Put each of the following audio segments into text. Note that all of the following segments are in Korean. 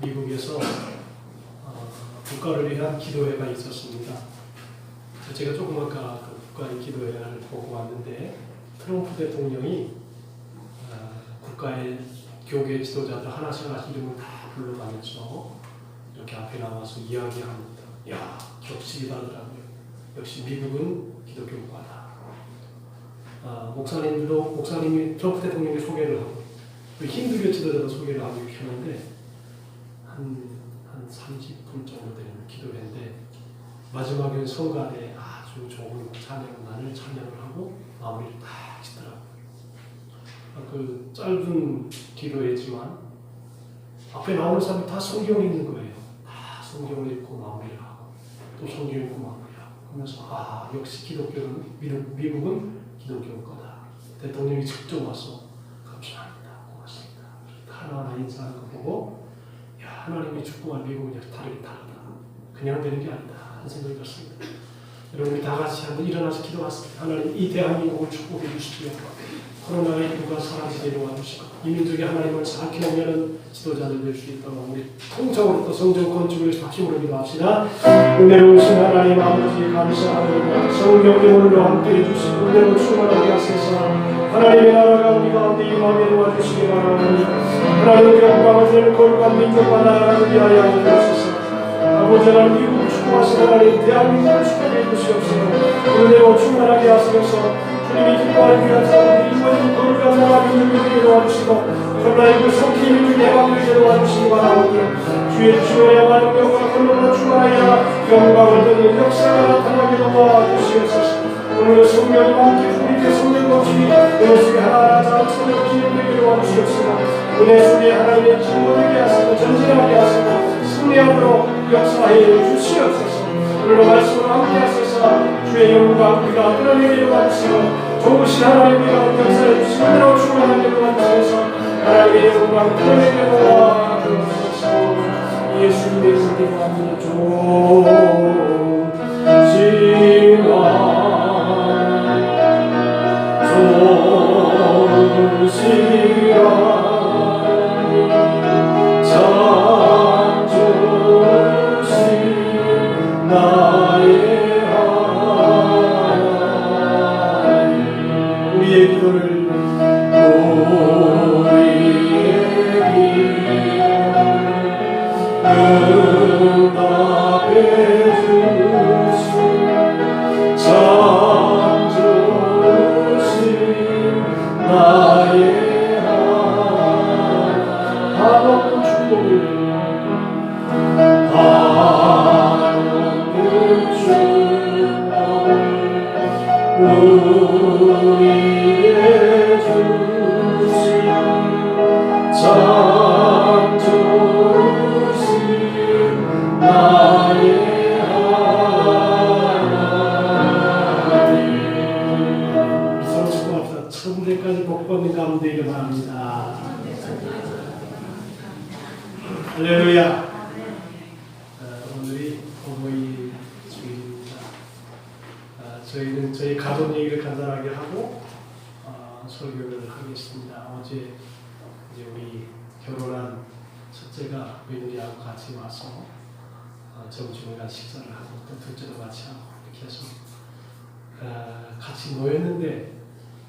미국에서 국가를 위한 기도회가 있었습니다. 제가 조금 아까 그 국가의 기도회를 보고 왔는데 트럼프 대통령이 국가의 교계 지도자들 하나씩 이름을 다 불러가면서 이렇게 앞에 나와서 이야기합니다. 야, 격식이 다르더라고요. 역시 미국은 기독교 국가다. 목사님이 트럼프 대통령이 소개를 하고 그 힌두교 지도자도 소개를 하고 이렇게 하는데 한 30분 정도 되는 기도회인데 마지막에 성가대 아주 좋은 찬양을 하고 마무리를 딱 짓더라고요. 그 짧은 기도회지만 앞에 나오는 사람이 다 성경을 읽는 거예요. 다 성경을 읽고 마무리를 하고 또 성경 읽고 마무리하고 그러면서 역시 기독교는 미국은 기독교 거다. 대통령이 직접 와서 감사합니다. 고맙습니다. 하나하나 인사하는 거 보고 하나님이 축복한 미국은 다르다. 그냥 되는 게 아니다 하는 생각이 들었습니다. 여러분이 다 같이 한번 일어나서 기도하십시오. 하나님 이 대한민국을 축복해 주십시오. 코로나19가 사라지게 도와주시고 이 민족이 하나님을 잘 기억하는 지도자들 될 수 있도록 우리 통적으로 또 성전 건축을 위해서 힘으로 기도합시다. 은혜로우신 하나님 아버지 감사합니다. 성령이 오늘도 함께해 주시고 은혜로 충만하게 하셔서 하나님의 나라가 우리 가운데 임하게 도와주시기 바랍니다. 하나님의 영광을 드리는 거룩한 민족과 나라를 위하여 주옵소서. 아버지 하나님 미국을 축복하시는 하나님 대한민국을 축복해 주시옵소서. 은혜로 충만하게 하시옵소서. 주님이 기뻐할 귀한 사람들이 이번에 거룩한 나라 민족을 도와주시고 코로나19 속히 민족의 해방되게 도와주시기 바랍니다. 주의 주의 많은 영광 홀로 충만하여 영광을 드리는 역사가 나타나게 도와주시옵소서. 오늘의 성령이 함께 주님께 성령 넘치니 은혜 속에 하나하나 자체로 기념되게 도와주시옵소서. 은혜 속에 하나님의 진보되게 하시고 전진하게 하시고 승리하도록 역사해 주시옵소서. 오늘의 말씀을 함께 하셔서 주의 영광 우리가 드러내게 도와주시고 좋으신 하나님 우리가 역사해 주시고 은혜로 충만하게 도와주셔서 하나님의 영광 드러내게 도와주시고 예수님의 이름으로 천대까지 복받는 가운데 일어납니다. 할렐루야. 오늘이 어버이 주일입니다. 저희는 저희 가족 얘기를 간단하게 하고 설교를 하겠습니다. 어제 이제 우리 결혼한 첫째가 며느리하고 같이 와서 점심을 식사를 하고 또 둘째도 같이 하고 이렇게 해서 같이 모였는데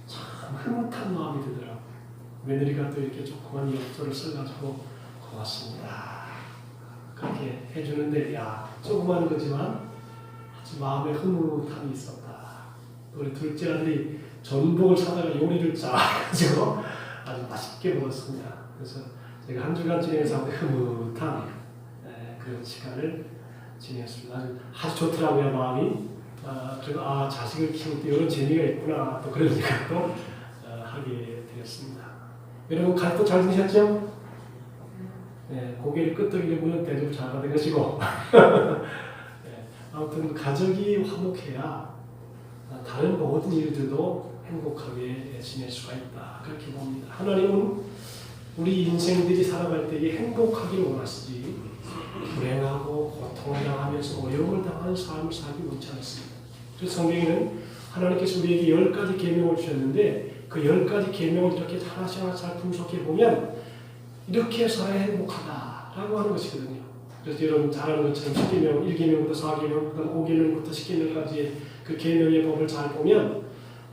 참 흐뭇한 마음이 들더라고요. 며느리가 또 이렇게 조그만 엽서를 써가지고 고맙습니다 그렇게 해주는데 조그만 거지만 아주 마음에 흐뭇함이 있었다. 우리 둘째 아들이 전복을 사다가 요리를 짜가지고 아주 맛있게 먹었습니다. 그래서 제가 한 주간 지내면서 흐뭇한 그런 시간을 지냈습니다. 아주 좋더라고요 마음이. 그래서 자식을 키울 때 이런 재미가 있구나 또 그런 생각도 하게 되었습니다. 여러분 가족도 잘 지내셨죠? 고개를 끄덕이는 분은 대접 잘 받은 것이고 아무튼 가족이 화목해야 다른 모든 일들도 행복하게 지낼 수가 있다 그렇게 봅니다. 하나님은 우리 인생들이 살아갈 때에 행복하기를 원하시지 불행하고 고통을 당하면서 어려움을 당하는 삶을 살기 원치 않습니다. 그래서 성경에는 하나님께서 우리에게 10가지 계명을 주셨는데 그 10가지 계명을 이렇게 하나씩 잘 분석해 보면 이렇게 살아야 행복하다 라고 하는 것이거든요. 그래서 여러분 잘 아는 것처럼 10계명, 1계명부터 4계명, 그다음 5계명부터 10계명까지의 그 계명의 법을 잘 보면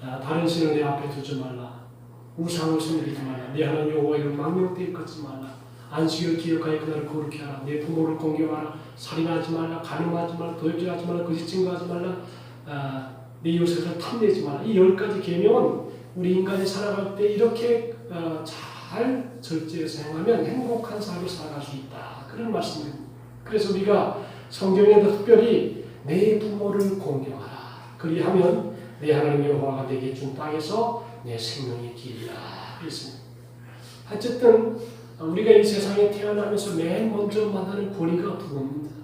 다른 신을 내 앞에 두지 말라. 우상을 섬기지 말라. 내 하나님 여호와 이름 망령되이 걷지 말라. 안식을 기억하여 그날을 거룩히 하라. 내 부모를 공경하라. 살인하지 말라. 간음하지 말라. 도둑질하지 말라. 거짓 증거하지 말라. 내 이웃을 탐내지 말라. 이 10가지 계명은 우리 인간이 살아갈 때 이렇게 잘 절제해서 행하면 행복한 삶을 살아갈 수 있다. 그런 말씀입니다. 그래서 우리가 성경에도 특별히 내 부모를 공경하라. 그리하면 내 하나님 여호와가 내게 준 땅에서 내 생명의 길이라. 그랬습니다. 어쨌든 우리가 이 세상에 태어나면서 맨 먼저 만나는 권위가 부모입니다.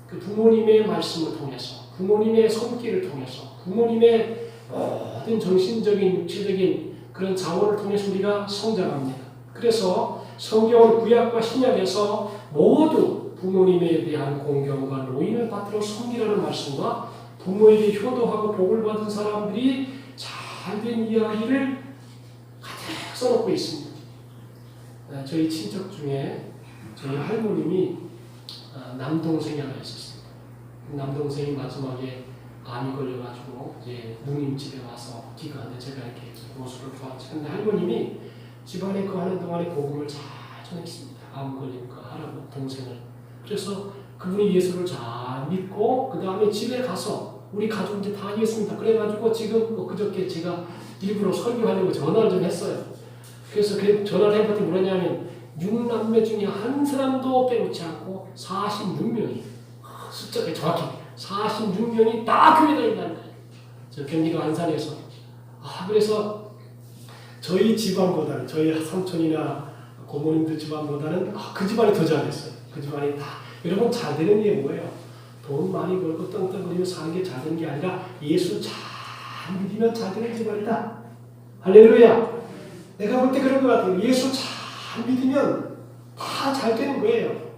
그 부모님의 말씀을 통해서, 부모님의 손길을 통해서, 부모님의 모든 정신적인, 육체적인 그런 자원을 통해서 우리가 성장합니다. 그래서 성경은 구약과 신약에서 모두 부모님에 대한 공경과 노인을 받들어 섬기라는 말씀과 부모에게 효도하고 복을 받은 사람들이 잘된 이야기를 가득 써놓고 있습니다. 저희 친척 중에 저희 할머님이 남동생이 하나 있었습니다. 남동생이 마지막에 암이 걸려가지고 이제 누님 집에 와서 기도하는데 제가 이렇게 모습을 보았죠. 근데 할머님이 집안에 거하는 동안에 복음을 잘 전했습니다. 암 걸린 그 할아버지 동생을. 그래서 그분이 예수를 잘 믿고 그 다음에 집에 가서 우리 가족 이제 다 이겼습니다. 그래가지고 지금 그저께 제가 일부러 설교하려고 전화를 좀 했어요. 그래서 전화를 해봤더니 뭐냐면 6남매 중에 한 사람도 빼놓지 않고 46명이 숫자가 정확히 46명이 다 교회 다닌다는 거예요. 저 경기도 안산에서. 그래서 저희 집안보다는 저희 삼촌이나 고모님들 집안보다는 그 집안이 더 잘됐어요. 그 집안이 다. 여러분 잘 되는 게 뭐예요? 돈 많이 벌고 떵떵거리며 사는 게 잘 되는 게 아니라 예수 잘 믿으면 잘 되는 집안이다. 할렐루야. 내가 볼 때 그런 것 같아요. 예수 잘 믿으면 다 잘 되는 거예요.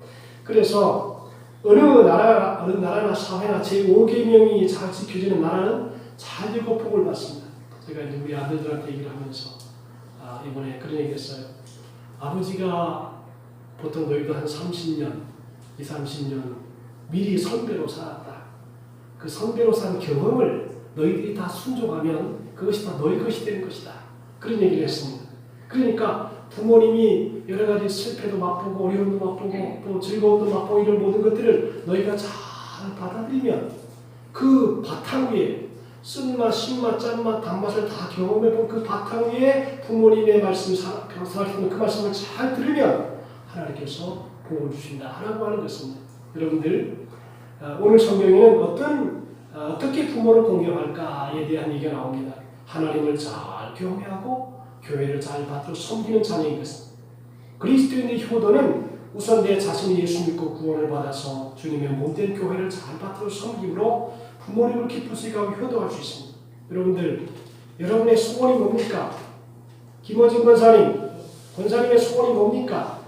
그래서 어느 나라나 사회나 제5계명이 잘 지켜지는 나라는 잘 되고 복을 받습니다. 제가 이제 우리 아들들한테 얘기를 하면서 이번에 그런 얘기 했어요. 아버지가 보통 너희도 한 30년, 30년 미리 선배로 살았다. 그 선배로 산 경험을 너희들이 다 순종하면 그것이 다 너희 것이 되는 것이다. 그런 얘기를 했습니다. 그러니까 부모님이 여러 가지 실패도 맛보고 어려움도 맛보고 또 즐거움도 맛보고 이런 모든 것들을 너희가 잘 받아들이면 그 바탕 위에 쓴맛, 신맛, 짠맛, 단맛을 다 경험해본 그 바탕 위에 부모님의 말씀, 그 말씀을 잘 들으면 하나님께서 복을 주신다 라고 하는 것입니다. 여러분들 오늘 성경에는 어떻게 부모를 공경할까에 대한 얘기가 나옵니다. 하나님을 잘 경외하고 교회를 잘 받들어 섬기는 자녀인 것입니다. 그리스도인의 효도는 우선 내 자신이 예수 믿고 구원을 받아서 주님의 몸된 교회를 잘 받들어 섬김으로 부모님을 기쁘시게 하고 효도할 수 있습니다. 여러분들, 여러분의 소원이 뭡니까? 김어진 권사님의 소원이 뭡니까?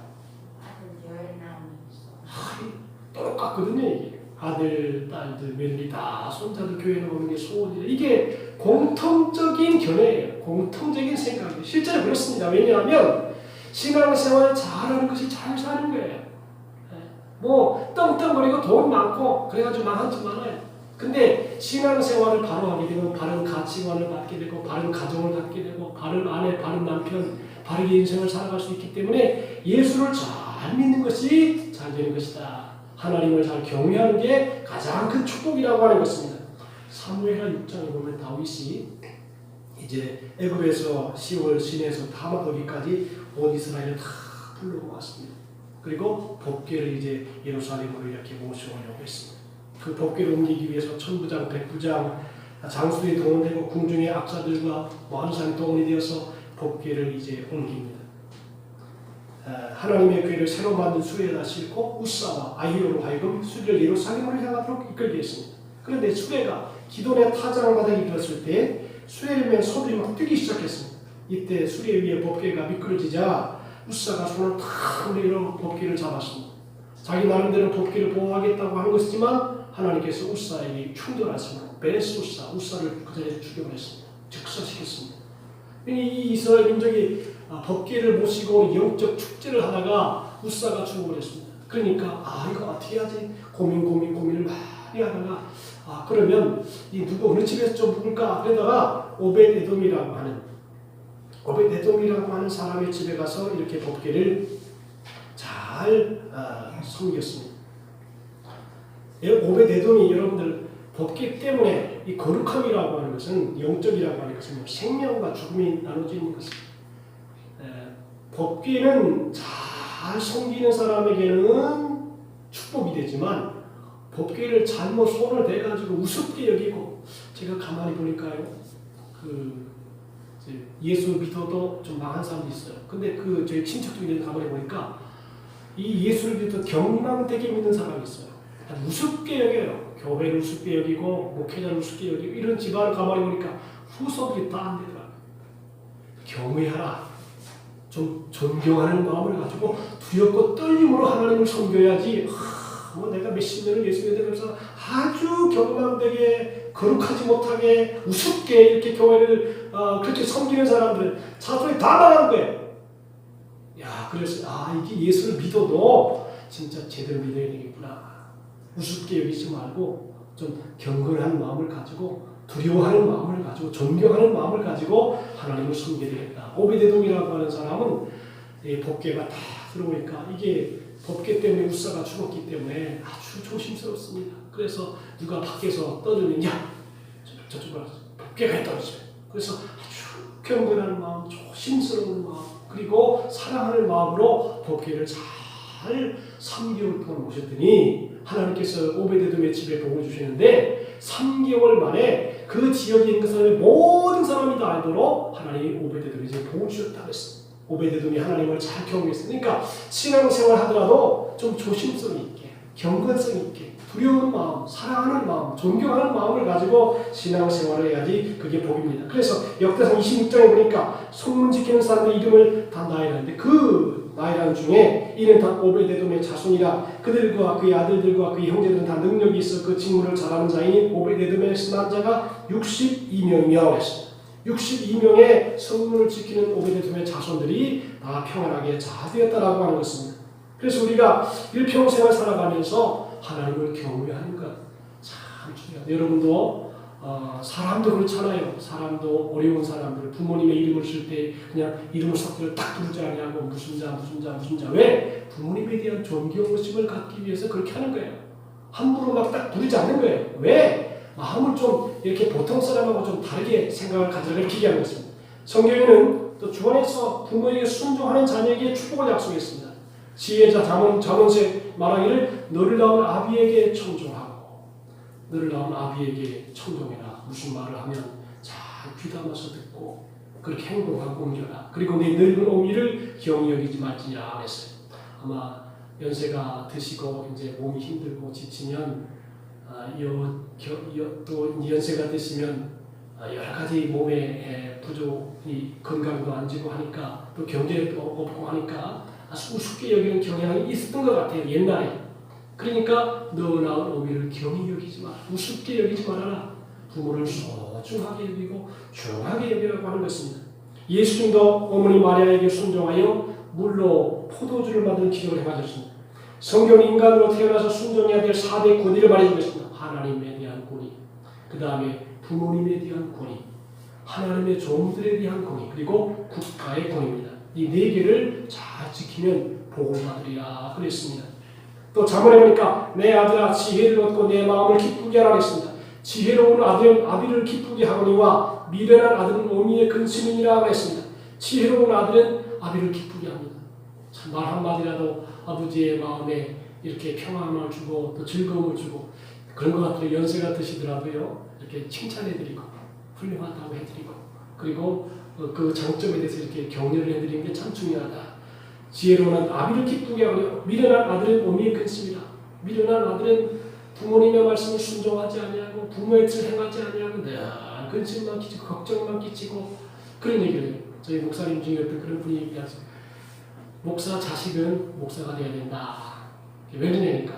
똑같거든요. 이게. 아들, 딸들, 며느리 다 손자들 교회에 오는 게 소원이에요. 이게 공통적인 견해예요. 공통적인 생각이에요. 실제로 그렇습니다. 왜냐하면 신앙생활을 잘하는 것이 잘 사는 거예요. 뭐 떵떵거리고 돈 많고 그래가지고 망하지 많아요. 근데 신앙생활을 바로 하게 되면 바른 가치관을 갖게 되고 바른 가정을 갖게 되고 바른 아내, 바른 남편, 바르게 인생을 살아갈 수 있기 때문에 예수를 잘 믿는 것이 잘 되는 것이다. 하나님을 잘 경외하는 게 가장 큰 축복이라고 하는 것입니다. 사무엘하 6장에 보면 다윗이 이제 애굽에서 시월 시내에서 다마 거기까지 온 이스라엘을 다 불러고 왔습니다. 그리고 법궤를 이제 예루살렘으로 이렇게 모셔오려고 했습니다. 그 법궤를 옮기기 위해서 천부장, 백부장, 장수들이 동원되고 궁중의 악사들과 많은 사람이 동원이 되어서 법궤를 이제 옮깁니다. 하나님의 궤를 새로 만든 수레에다 싣고 우사와 아히요로 하여금 수레를 예루살렘으로 향하도록 이끌게 했습니다. 그런데 수레가 기돈의 타작을 바닥에 들었을 때 수레를 맨 소들이 막 뛰기 시작했습니다. 이때 수레 위에 법궤가 미끄러지자 우사가 손을 탁 내려 법궤를 잡았습니다. 자기 나름대로 법궤를 보호하겠다고 한 것이지만 하나님께서 우사에게 충돌하시고 베레스 우사를 그 자리에 죽여버렸습니다. 즉사시켰습니다. 이 이스라엘 민족이 법궤를 모시고 영적 축제를 하다가 웃사가 죽어버렸습니다. 그러니까 이거 어떻게 하지? 고민을 많이 하다가 그러면 이 누구 어느 집에서 좀 묵을까? 그러다가 오벳에돔이라고 하는 사람의 집에 가서 이렇게 법궤를 잘 섬겼습니다. 오벳에돔이 여러분들 법궤 때문에 이 거룩함이라고 하는 것은 영적이라고 하는 것은 생명과 죽음이 나눠져 있는 것입니다. 법궤는 잘 섬기는 사람에게는 축복이 되지만 법궤를 잘못 손을 대가지고 우습게 여기고 제가 가만히 보니까요 예수 믿어도 좀 망한 사람도 있어요. 근데 저희 친척 중에 가만히 보니까 이 예수를 믿어 경망되게 믿는 사람이 있어요. 우습게 여겨요. 교회를 우습게 여기고 목회자를 우습게 여기고 이런 집안을 가만히 보니까 후손들이 다 안 되더라고요. 경외하라. 좀 존경하는 마음을 가지고 두렵고 떨림으로 하나님을 섬겨야지. 내가 몇십 년을 예수 믿으면서 아주 경망되게 거룩하지 못하게 우습게 이렇게 교회를 그렇게 섬기는 사람들은 자손이 다 망한 거예요. 그래서 이게 예수를 믿어도 진짜 제대로 믿어야 되겠구나. 우습게 여기지 말고 좀 경건한 마음을 가지고 두려워하는 마음을 가지고 존경하는 마음을 가지고 하나님을 섬겨야 되겠다. 오베데돔이라고 하는 사람은 법궤가 다 들어오니까 이게 법궤 때문에 웃사가 죽었기 때문에 아주 조심스럽습니다. 그래서 누가 밖에서 떠들면 저쪽으로 법궤가 있다고 했어요. 그래서 아주 경건한 마음, 조심스러운 마음, 그리고 사랑하는 마음으로 법궤를 잘 3개월 동안 모셨더니 하나님께서 오베데돔의 집에 복을 주시는데 3개월 만에 그 지역에 있는 사람의 모든 사람이 다 알도록 하나님이 오베데돔의 집에 복을 주셨다고 했습니다. 오베데돔이 하나님을 잘 경외했으니까 그러니까 신앙생활 하더라도 좀 조심성 있게, 경건성 있게, 두려운 마음, 사랑하는 마음, 존경하는 마음을 가지고 신앙생활을 해야지 그게 복입니다. 그래서 역대상 26장에 보니까 성문 지키는 사람들 이름을 다 나열하는데 그 나열한 중에 이는 다 오베데돔의 자손이라 그들과 그의 아들들과 그의 형제들은 다 능력이 있어 그 직무를 잘하는 자이니 오베데돔의 신한 자가 62명이며 했습니다. 62명의 성문을 지키는 오베데돔의 자손들이 다 평안하게 잘 되었다라고 하는 것입니다. 그래서 우리가 일평생을 살아가면서 하나님을 경외하는 것 참 중요합니다. 여러분도 사람도 그렇잖아요. 사람도 어려운 사람들 부모님의 이름을 쓸 때 그냥 이름을 섞기를 딱 부르지 않냐고 무슨 자 왜? 부모님에 대한 존경심을 갖기 위해서 그렇게 하는 거예요. 함부로 막 딱 부르지 않는 거예요. 왜? 마음을 좀 이렇게 보통 사람하고 좀 다르게 생각을 가져라 이렇게 얘기하는 것입니다. 성경에는 또 주원에서 부모에게 순종하는 자녀에게 축복을 약속했습니다. 지혜자 잠언세 말하기를 너를 낳은 아비에게 청종하고 너를 낳은 아비에게 청종해라. 무슨 말을 하면 잘 귀담아서 듣고 그렇게 행동하고 옮겨라. 그리고 내 늙은 어미를 경히 여기지 말지니라 했어요. 아마 연세가 드시고 이제 몸이 힘들고 지치면 또 연세가 드시면 여러 가지 몸에 부족이 건강도 안 지고 하니까 또 경제도 없고 하니까 아주 우습게 여기는 경향이 있었던 것 같아요. 옛날에. 그러니까 너 낳은 어미를 경히 여기지 마라. 우습게 여기지 말아라. 부모를 소중하게 여기고 중하게 여기라고 하는 것입니다. 예수님도 어머니 마리아에게 순종하여 물로 포도주를 만든 기적을 행하셨습니다. 성경은 인간으로 태어나서 순종해야 될 4대 권위를 말해주고 있습니다. 하나님에 대한 권위, 그 다음에 부모님에 대한 권위, 하나님의 종들에 대한 권위, 그리고 국가의 권위입니다. 이 4개를 잘 지키면 복을 받으리라 그랬습니다. 또 잠언에 보니까 내 아들아 지혜를 얻고 내 마음을 기쁘게 하라 했습니다. 지혜로운 아들은 아비를 기쁘게 하거니와 미련한 아들은 어미의 근심이니라 했습니다. 지혜로운 아들은 아비를 기쁘게 합니다. 참 말 한마디라도 아버지의 마음에 이렇게 평안을 주고 또 즐거움을 주고 그런 것 같아요. 연세가 드시더라도요 이렇게 칭찬해드리고 훌륭하다고 해드리고 그리고 그 장점에 대해서 이렇게 격려를 해드리는 게 참 중요하다. 지혜로운 아비를 기쁘게 하고 미련한 아들은 어미의 근심이라. 미련한 아들은 부모님의 말씀을 순종하지 아니하고 부모의 뜻을 행하지 아니하고 늘 근심만 끼치고 걱정만 끼치고 그런 얘기를 해요. 저희 목사님 중에 어떤 그런 분이 얘기하죠. 목사 자식은 목사가 돼야 된다. 왜 그러냐니까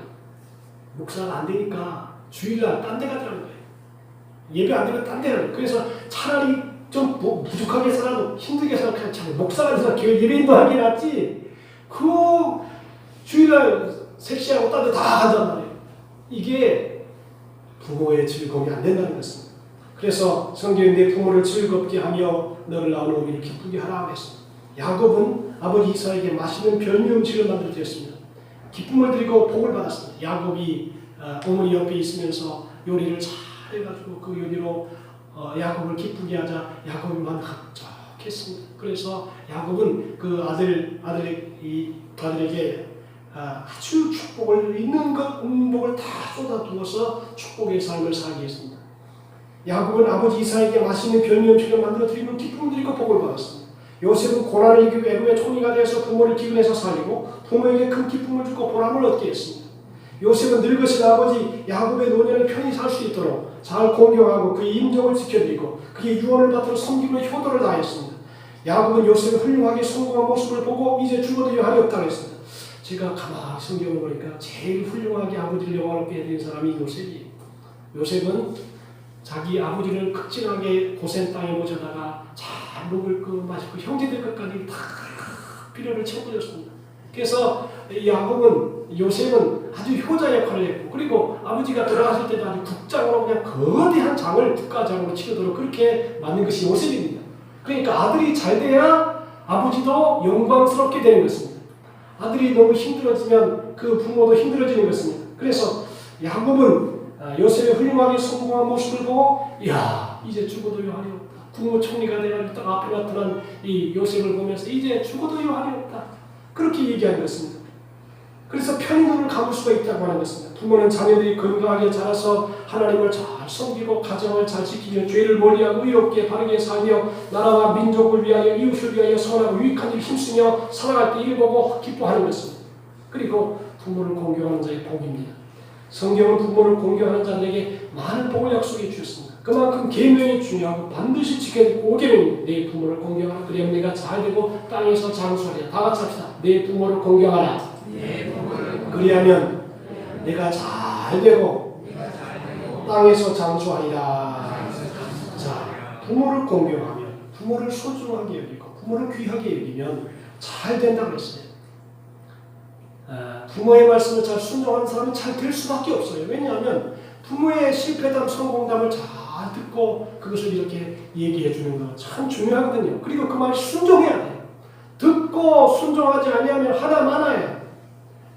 목사가 안 되니까 주일날 딴 데 가더라는 거예요. 예배 안 되면 딴 데 가요. 그래서 차라리 좀 부족하게 살아도 힘들게 살아도 참 목사가 돼서 교회 예배인도 하기 낫지. 주일날 섹시하고 딴 데 다 간단 말이에요. 이게 부모의 즐거움이 안 된다는 것입니다. 그래서 성경에 내 부모를 즐겁게 하며 너를 낳은 어머니를 기쁘게 하라 했습니다. 야곱은 아버지 이삭에게 맛있는 별미 음식을 만들어 드렸습니다. 기쁨을 드리고 복을 받았습니다. 야곱이 어머니 옆에 있으면서 요리를 잘 해가지고 그 요리로 야곱을 기쁘게 하자 야곱이 만족했습니다. 그래서 야곱은 그 아들에게 아주 축복을 있는 것 운복을 다 쏟아부어서 축복의 삶을 살게 했습니다. 야곱은 아버지 이삭에게 맛있는 별미 음식을 만들어 드리고 기쁨을 드리고 복을 받았습니다. 요셉은 고난을 이기고 애굽의 총리가 되어서 부모를 기근해서 살리고 부모에게 큰 기쁨을 주고 보람을 얻게 했습니다. 요셉은 늙으신 아버지 야곱의 노년을 편히 살 수 있도록 잘 공경하고 그의 임종을 지켜드리고 그의 유언을 받들어 섬기며 효도를 다했습니다. 야곱은 요셉의 훌륭하게 성공한 모습을 보고 이제 죽어도 여한이 없다고 했습니다. 제가 가만히 성경을 보니까 제일 훌륭하게 아버지를 영화롭게 해드린 사람이 요셉이에요. 요셉은 자기 아버지를 극진하게 고센 땅에 모셔다가 잘 먹을 거 마시고 형제들 것까지 다 필요를 채워줬습니다. 그래서 요셉은 아주 효자 역할을 했고 그리고 아버지가 돌아가실 때도 아주 국장으로 그냥 거대한 장을 국가장으로 치르도록 그렇게 만든 것이 요셉입니다. 그러니까 아들이 잘 돼야 아버지도 영광스럽게 되는 것입니다. 아들이 너무 힘들어지면 그 부모도 힘들어지는 것입니다. 그래서 야곱은 요셉의 훌륭하게 성공한 모습을 보고 야 이제 죽어도 여한이 없다. 국무 총리가 되어가지고 앞에 나타난 이 요셉을 보면서 이제 죽어도 여한이 없다. 그렇게 얘기하는 것입니다. 그래서 편히 눈을 감을 수가 있다고 하는 것입니다. 부모는 자녀들이 건강하게 자라서 하나님을 잘 섬기고 가정을 잘 지키며 죄를 멀리하고 의롭게 바르게 살며 나라와 민족을 위하여 이웃을 위하여 선하고 유익한 일 힘쓰며 살아갈 때 이를 보고 기뻐하는 것입니다. 그리고 부모를 공경하는 자의 복입니다. 성경은 부모를 공경하는 자들에게 많은 복을 약속해 주셨습니다. 그만큼 계명이 중요하고 반드시 지켜야 될 5계명입니다. 내 부모를 공경하라. 그래야 내가 잘 되고 땅에서 장수하리라. 다 같이 합시다. 내 부모를 공경하라. 그리하면 내가 잘 되고 땅에서 장수하리라. 자, 부모를 공경하면 부모를 소중하게 여기고 부모를 귀하게 여기면 잘 된다고 했어요. 부모의 말씀을 잘 순종하는 사람은 잘 될 수밖에 없어요. 왜냐하면 부모의 실패담, 성공담을 잘 듣고 그것을 이렇게 얘기해 주는 거 참 중요하거든요. 그리고 그 말 순종해야 돼요. 듣고 순종하지 아니하면 하나만아요.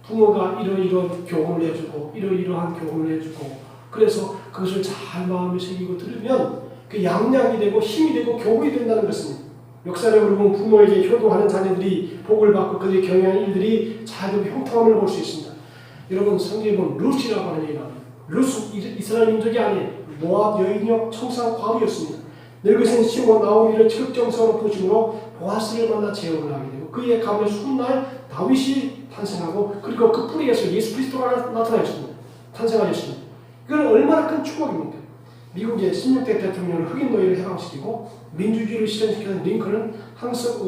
부모가 이러이러한 교훈을 해주고 이러이러한 교훈을 해주고 그래서 그것을 잘 마음에 새기고 들으면 그 양약이 되고 힘이 되고 교훈이 된다는 것입니다. 역사적으로 보면 부모에게 효도하는 자녀들이 복을 받고 그들이 경영하는 일들이 잘 되고 형통함을 볼 수 있습니다. 여러분 성경에 보면 룻이라고 하는 얘기가 나와요. 룻은 이스라엘 민족이 아니에요. 모압 여인이요 청상 과부였습니다. 늙으신 시몬 나오미를 척정성으로 보심으로 보아스를 만나 재혼을 하게 되고 그의 가문의 훗날 다윗이 탄생하고 그리고 그 뿌리에서 예수 그리스도가 나타나셨습니다. 탄생하셨습니다. 이건 얼마나 큰 축복입니까? 미국의 16대 대통령을 흑인 노예를 해방시키고 민주주의를 실현시키는 링컨은 항상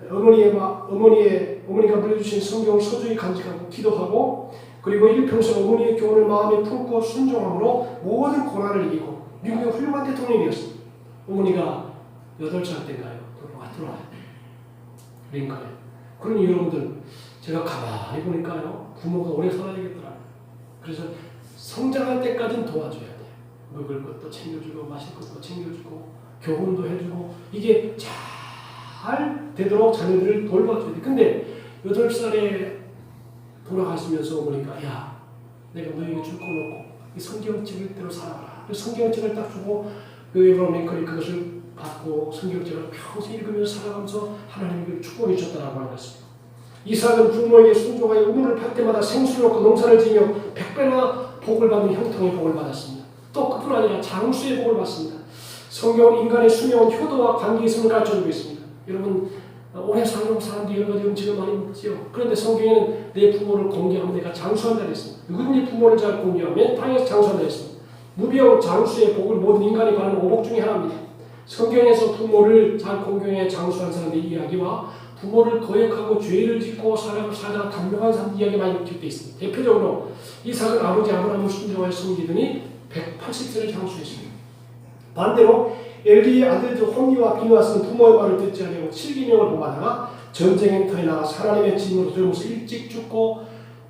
어머니가 물려주신 성경을 소중히 간직하고 기도하고 그리고 일평생 어머니의 교훈을 마음에 품고 순종함으로 모든 고난을 이기고 미국의 훌륭한 대통령이었습니다. 어머니가 8살 때인가요? 돌아와요. 링컨에. 그러니 여러분들 제가 가만히 보니까요. 부모가 오래 살아야겠더라. 그래서 성장할 때까지는 도와줘야 돼요. 먹을 것도 챙겨주고 마실 것도 챙겨주고 교훈도 해주고 이게 잘 되도록 자녀들을 돌봐줘야 돼. 근데 8살에 돌아가시면서 어머니가 야 내가 너에게 줄 거 놓고 이 성경책대로 살아라. 성경책을 딱 주고 그 에브라임 링컨이 그것을 받고 성경책을 평생 읽으면서 살아가면서 하나님께 축복해 주셨다라고 하는 것입니다. 이삭은 부모에게 순종하여 우물을 팔 때마다 생수를 넣고 농사를 지며 100배나 복을 받는 형통의 복을 받았습니다. 또 그뿐 아니라 장수의 복을 받습니다. 성경은 인간의 수명은 효도와 관계에 있음을 가르쳐주고 있습니다. 여러분 오래 사는 사람들이 여러 가지 음식을 많이 먹지요. 그런데 성경에는 내 부모를 공경하면 내가 장수한다 했습니다. 누구든지 부모를 잘 공경하면 땅에서 장수한다 했습니다. 무병 장수의 복을 모든 인간이 받는 오복 중에 하나입니다. 성경에서 부모를 잘 공경해 장수한 사람의 이야기와 부모를 거역하고 죄를 짓고 살다가 단명한 사람 이야기 많이 기록되어 있습니다. 대표적으로 이삭은 아버지 아브라함을 순종하여 섬기더니 180세를 장수했습니다. 반대로 엘리의 아들들 홈리와 비누아스는 부모의 말을 듣지 않고 7계명을 범하다가 전쟁의 터에 나가서 하나님의 짐으로 들으면서 일찍 죽고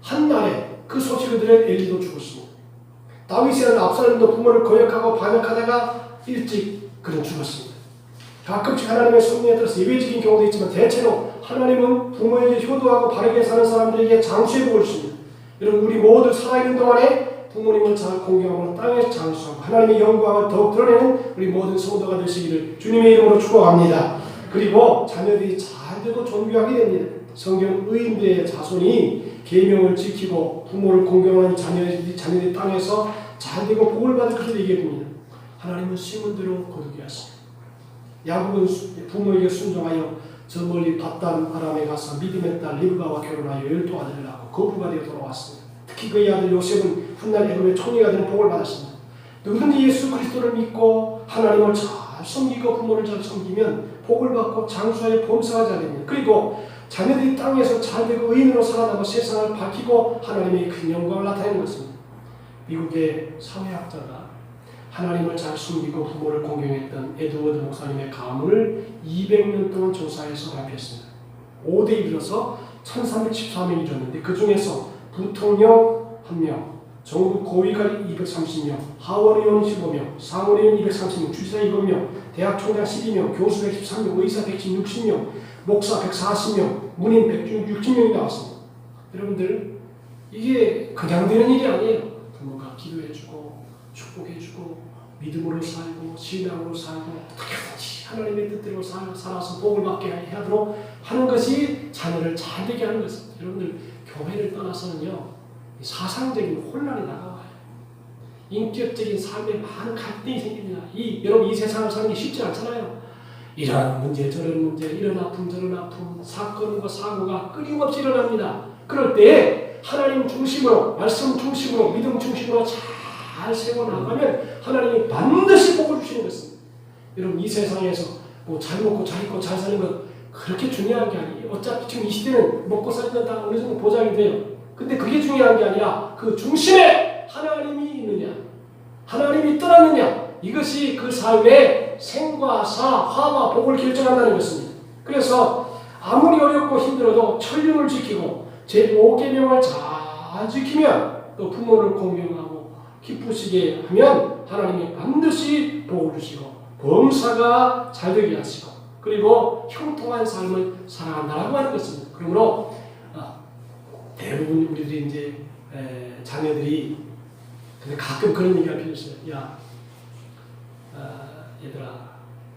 한날에 그 소식을 들은 엘리도 죽었습니다. 다윗이라는 압살롬도 부모를 거역하고 반역하다가 일찍 그는 죽었습니다. 가끔씩 하나님의 섭리에 따라서 예외적인 경우도 있지만 대체로 하나님은 부모에게 효도하고 바르게 사는 사람들에게 장수의 복을 주십니다. 여러분 우리 모두 살아있는 동안에 부모님을 잘 공경하고 땅에서 장수하고 하나님의 영광을 더욱 드러내는 우리 모든 성도가 되시기를 주님의 이름으로 축복합니다. 그리고 자녀들이 잘되고 존귀하게 됩니다. 성경 의인들의 자손이 계명을 지키고 부모를 공경하는 자녀들이 땅에서 잘되고 복을 받을 것을 얘기합니다. 하나님은 심은 대로 거두게 하십니다. 야곱은 부모에게 순종하여 저 멀리 밧단 아람에 가서 믿음의 딸 리브가와 결혼하여 12 아들을 낳고 거부가 되어 돌아왔습니다. 특히 그의 아들 요셉은 훗날 애굽의 총리가 되는 복을 받았습니다. 누구든지 예수 그리스도를 믿고 하나님을 잘 섬기고 부모를 잘 섬기면 복을 받고 장수하여 범사가 잘 됩니다. 그리고 자녀들이 땅에서 잘되고 의인으로 살아남아 세상을 밝히고 하나님의 큰 영광을 나타내는 것입니다. 미국의 사회학자가 하나님을 잘 숨기고 부모를 공경했던 에드워드 목사님의 가문을 200년 동안 조사해서 발표했습니다. 5대 1이라서 1314명이 줬는데 그 중에서 부통령 1명, 전국 고위관리 230명, 하원의원 15명, 상원의원 230명, 주지사 7명, 대학 총장 12명, 교수 113명, 의사 160명, 목사 140명, 문인 160명이 나왔습니다. 여러분들 이게 그냥 되는 일이 아니에요. 부모가 기도해주고 축복해주고 믿음으로 살고 신앙으로 살고 어떻게든지 하나님의 뜻대로 살아서 복을 받게 하도록 하는 것이 자녀를 잘되게 하는 것입니다. 여러분들 교회를 떠나서는요 사상적인 혼란이 다가와요. 인격적인 삶에 많은 갈등이 생깁니다. 여러분 이 세상을 사는 게 쉽지 않잖아요. 이런 문제 저런 문제 이런 아픔 저런 아픔 사건과 사고가 끊임없이 일어납니다. 그럴 때 하나님 중심으로 말씀 중심으로 믿음 중심으로 잘 세워나가면 하나님이 반드시 복을 주시는 것입니다. 여러분 이 세상에서 뭐 잘 먹고 잘 입고 잘 사는 것 그렇게 중요한 게 아니에요. 어차피 지금 이 시대는 먹고 사는 건 다 어느 정도 보장이 돼요. 근데 그게 중요한 게 아니라 그 중심에 하나님이 있느냐 하나님이 떠났느냐 이것이 그 삶의 생과 사, 화와 복을 결정한다는 것입니다. 그래서 아무리 어렵고 힘들어도 천륜을 지키고 제5계명을 잘 지키면 또 부모를 공경하고 기쁘시게 하면 하나님이 반드시 복을 주시고 범사가 잘되게 하시고 그리고 형통한 삶을 살아간다고 하는 것입니다. 그러므로 대부분 우리들이 이제 자녀들이 근데 가끔 그런 얘기가 필요 있어요. 야 얘들아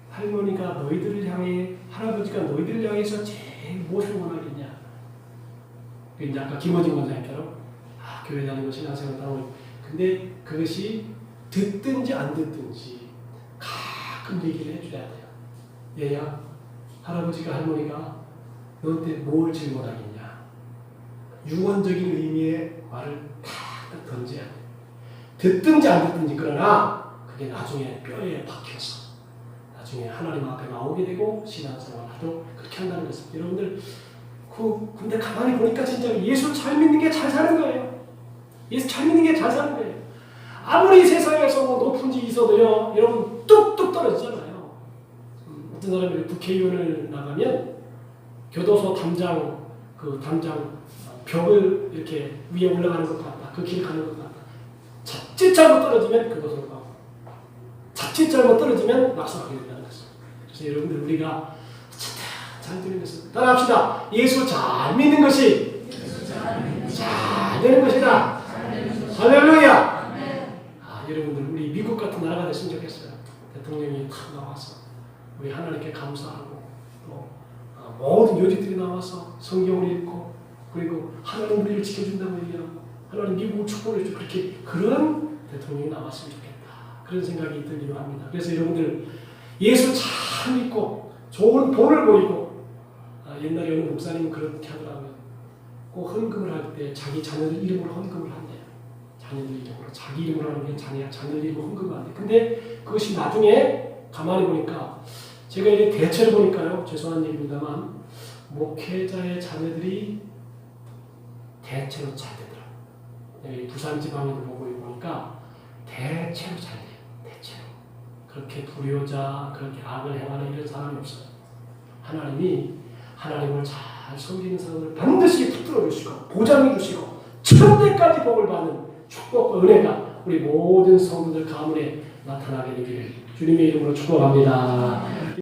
할머니가 너희들을 향해 할아버지가 너희들을 향해서 제일 무엇을 원하겠냐. 이제 아까 김어진 원장님처럼 교회 다니고 신앙생활 하고 근데 그것이 듣든지 안 듣든지 가끔 얘기를 해줘야 돼요. 얘야 할아버지가 할머니가 너한테 뭘 질문하겠냐. 유언적인 의미의 말을 탁 던져야 돼. 듣든지 안 듣든지 그러나 그게 나중에 뼈에 박혀서 나중에 하나님 앞에 나오게 되고 신앙생활을 하도록 그렇게 한다는 것입니다. 여러분들 근데 가만히 보니까 진짜 예수 잘 믿는 게 잘 사는 거예요. 예수 잘 믿는 게 잘 사는 거예요. 아무리 세상에서 뭐 높은 집이 있어도요 여러분 뚝뚝 떨어지잖아요. 어떤 사람이 국회의원을 나가면 교도소 담장 벽을 이렇게 위에 올라가는 것 같다. 그 길 가는 것 같다. 자칫 잘못 떨어지면 그것으로 가고 자칫 잘못 떨어지면 낙선하게 된다는 것입니다. 그래서 여러분들 우리가 잘 되는 것을 따라합시다. 예수 잘 믿는 것이 잘 되는 것이다. 할렐루야. 여러분들 우리 미국 같은 나라가 됐으면 좋겠어요. 대통령이 탁 나와서 우리 하나님께 감사하고 또 모든 요직들이 나와서 성경을 읽고 그리고 하나님 우리를 지켜준다고 얘기하고 하나님 미국을 축복해 주고 그렇게 그런 대통령이 나왔으면 좋겠다. 그런 생각이 들기도 합니다. 그래서 여러분들 예수 잘 믿고 좋은 본을 보이고 옛날에 어느 목사님은 그렇게 하더라고요. 꼭 헌금을 할 때 자기 자녀들 이름으로 헌금을 한대요. 자녀들 이름으로 자기 이름으로 하는 게 자녀들 이름으로 헌금을 한대. 근데 그것이 나중에 가만히 보니까 제가 이제 대체를 보니까요. 죄송한 얘기입니다만 목회자의 자녀들이 대체로 잘 되더라고요. 부산 지방에도 보고 보니까 대체로 잘 돼요. 대체로. 그렇게 불효자, 그렇게 악을 행하는 이런 사람이 없어요. 하나님이 하나님을 잘 섬기는 사람을 반드시 붙들어 주시고 보장해 주시고 천대까지 복을 받는 축복과 은혜가 우리 모든 성도들 가문에 나타나게 되기를 주님의 이름으로 축복합니다.